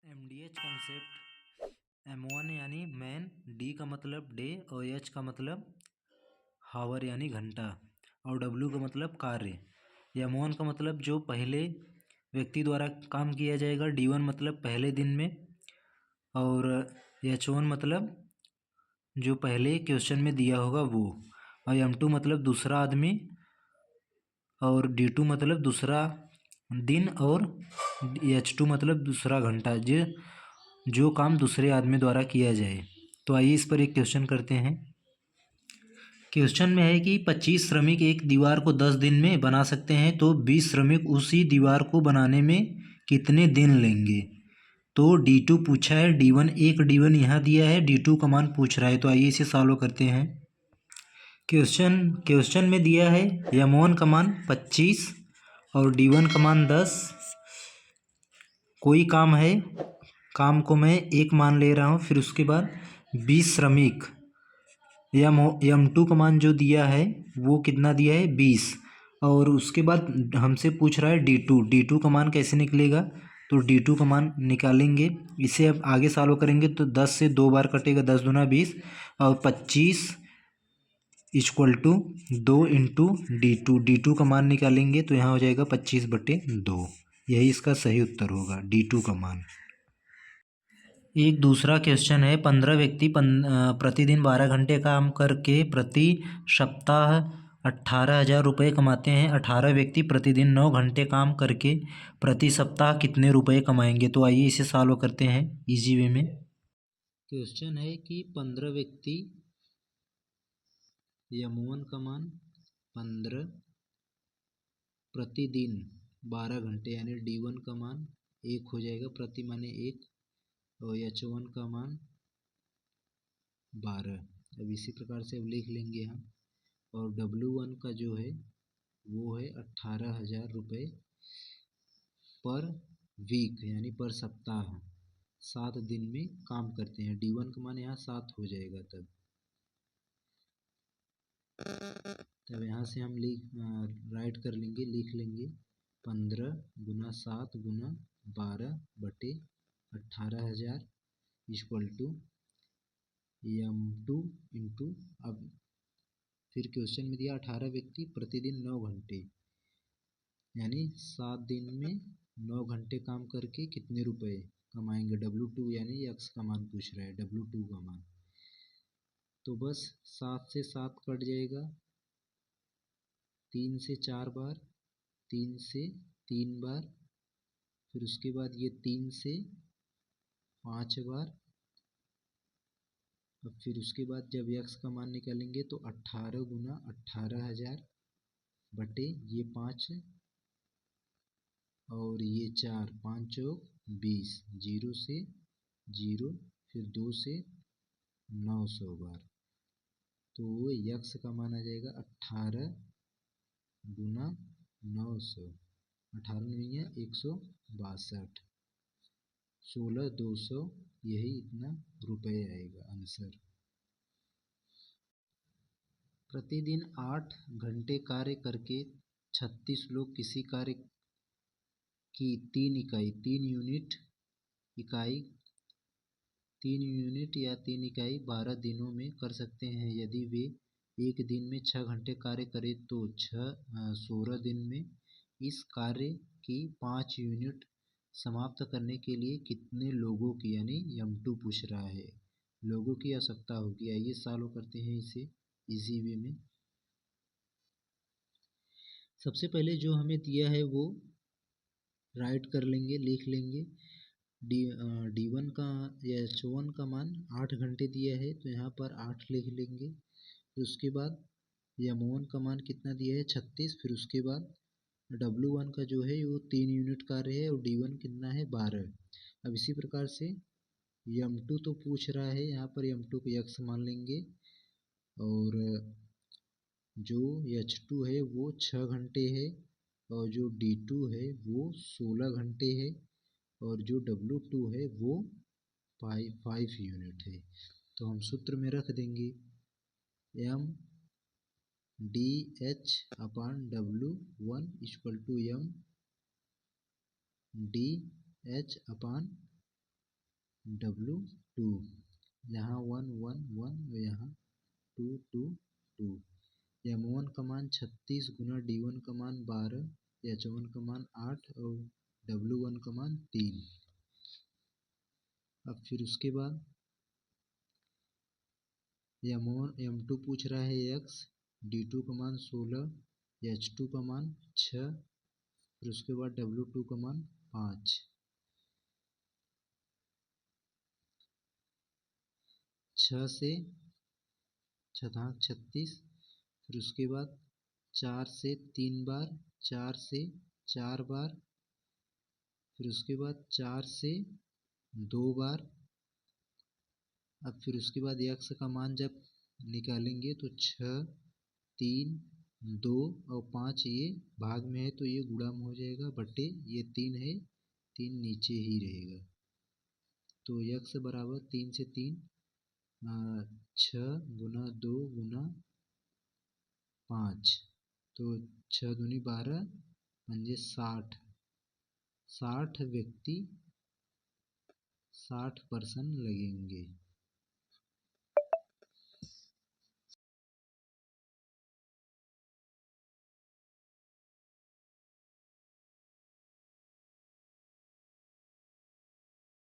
MDH concept M1 यानी man, D का मतलब डे और H का मतलब हावर यानी घंटा और W का मतलब कार्य। M1 का मतलब जो पहले व्यक्ति द्वारा काम किया जाएगा, D1 मतलब पहले दिन में और H1 मतलब जो पहले क्वेश्चन में दिया होगा वो, और M2 मतलब दूसरा आदमी और D2 मतलब दूसरा दिन और H2 मतलब दूसरा घंटा, जो काम दूसरे आदमी द्वारा किया जाए। तो आइए इस पर एक क्वेश्चन करते हैं। क्वेश्चन में है कि 25 श्रमिक एक दीवार को 10 दिन में बना सकते हैं, तो 20 श्रमिक उसी दीवार को बनाने में कितने दिन लेंगे। तो D2 पूछा है, D1 यहाँ दिया है, D2 का मान पूछ रहा है। तो आइए इसे सॉल्व करते हैं। क्वेश्चन में दिया है M1 का मान 25 और D1 का मान 10। कोई काम है, काम को मैं एक मान ले रहा हूँ, फिर उसके बाद 20 श्रमिक, M2 का मान जो दिया है वो कितना दिया है 20, और उसके बाद हमसे पूछ रहा है D2 का मान कैसे निकलेगा। तो D2 का मान निकालेंगे, इसे अब आगे सॉल्व करेंगे तो 10 से 2 बार कटेगा, 10 दूना 20 और 25 इक्वल टू 2 इंटू D2 का मान निकालेंगे तो यहाँ हो जाएगा 25/2। यही इसका सही उत्तर होगा, D2 का मान। एक दूसरा क्वेश्चन है, 15 व्यक्ति प्रतिदिन 12 घंटे काम करके प्रति सप्ताह 18,000 रुपये कमाते हैं। 18 व्यक्ति प्रतिदिन 9 घंटे काम करके प्रति सप्ताह कितने रुपए कमाएंगे। तो आइए इसे सॉल्व करते हैं इजी वे में। क्वेश्चन है कि 15 व्यक्ति, M1 का मान 15 प्रतिदिन 12 घंटे यानी D1 का मान 1 हो जाएगा, प्रति माने 1, और H1 का मान 12। अब इसी प्रकार से अब लिख लेंगे हम, और W1 का जो है वो है 18,000 रुपये पर वीक यानी पर सप्ताह, 7 दिन में काम करते हैं। D1 का मान यहाँ 7 हो जाएगा। तब यहाँ से हम राइट कर लेंगे, लिख लेंगे 15 गुना 7 गुना 12/18,000 इक्वल टू M2 इंटू, अब फिर क्वेश्चन में दिया 18 व्यक्ति प्रतिदिन 9 घंटे यानी 7 दिन में 9 घंटे काम करके कितने रुपए कमाएंगे। W2 यानी x का मान पूछ रहा है, W2 का मान। तो बस 7 से 7 कट जाएगा, 3 से 4 बार, 3 से 3 बार, फिर उसके बाद ये 3 से 5 बार। अब फिर उसके बाद जब x का मान निकालेंगे तो 18 गुना 18,000 बटे ये 5 और ये 4, 5 चौक 20, 0 से 0, फिर 2 से 900 बार। तो x का मान आ जाएगा 18 गुना 900, 18 नहीं है 162, 16,200, यही इतना रुपए आएगा आंसर। प्रतिदिन 8 घंटे कार्य करके 36 लोग किसी कार्य की 3 यूनिट या 3 इकाई 12 दिनों में कर सकते हैं। यदि वे एक दिन में 6 घंटे कार्य करें तो 16 दिन में इस कार्य की 5 यूनिट समाप्त करने के लिए कितने लोगों की, यानी M2 पूछ रहा है, लोगों की आवश्यकता होगी। आइए सॉल्व करते हैं इसे इजी वे में। सबसे पहले जो हमें दिया है वो राइट कर लेंगे, लिख लेंगे। D1 का या H1 का मान 8 घंटे दिया है तो यहाँ पर 8 लिख लेंगे। फिर उसके बाद M1 का मान कितना दिया है 36, फिर उसके बाद W1 का जो है वो 3 यूनिट कार्य है और D1 कितना है 12। अब इसी प्रकार से M2 तो पूछ रहा है, यहाँ पर M2 को x मान लेंगे, और जो H2 है वो 6 घंटे है, और जो D2 है वो 16 घंटे है, और जो W2 है वो 5 यूनिट है। तो हम सूत्र में रख देंगे MDH/W1 equal to MDH/12 W2, यहाँ 1 1 1 और यहाँ 2 2 2। M1 का मान 36 गुना D1 का मान 12, H1 का मान 8 और W1 का मान 3। अब फिर उसके बाद M2 पूछ रहा है X, D2 का मान 16, H2 का मान 6, फिर उसके बाद W2 का मान 5। 6 से 36, फिर उसके बाद 4 से 3 बार, 4 से 4 बार, फिर उसके बाद 4 से 2 बार। अब फिर उसके बाद x का मान जब निकालेंगे तो 6 3 2 और 5 ये भाग में है तो ये गुणा में हो जाएगा, बटे ये 3 है, 3 नीचे ही रहेगा। तो x बराबर 3 से 3 6 गुना 2 गुना 5, तो 6 दूनी 12 पंजे 60। 60 व्यक्ति 60 पर्सन लगेंगे।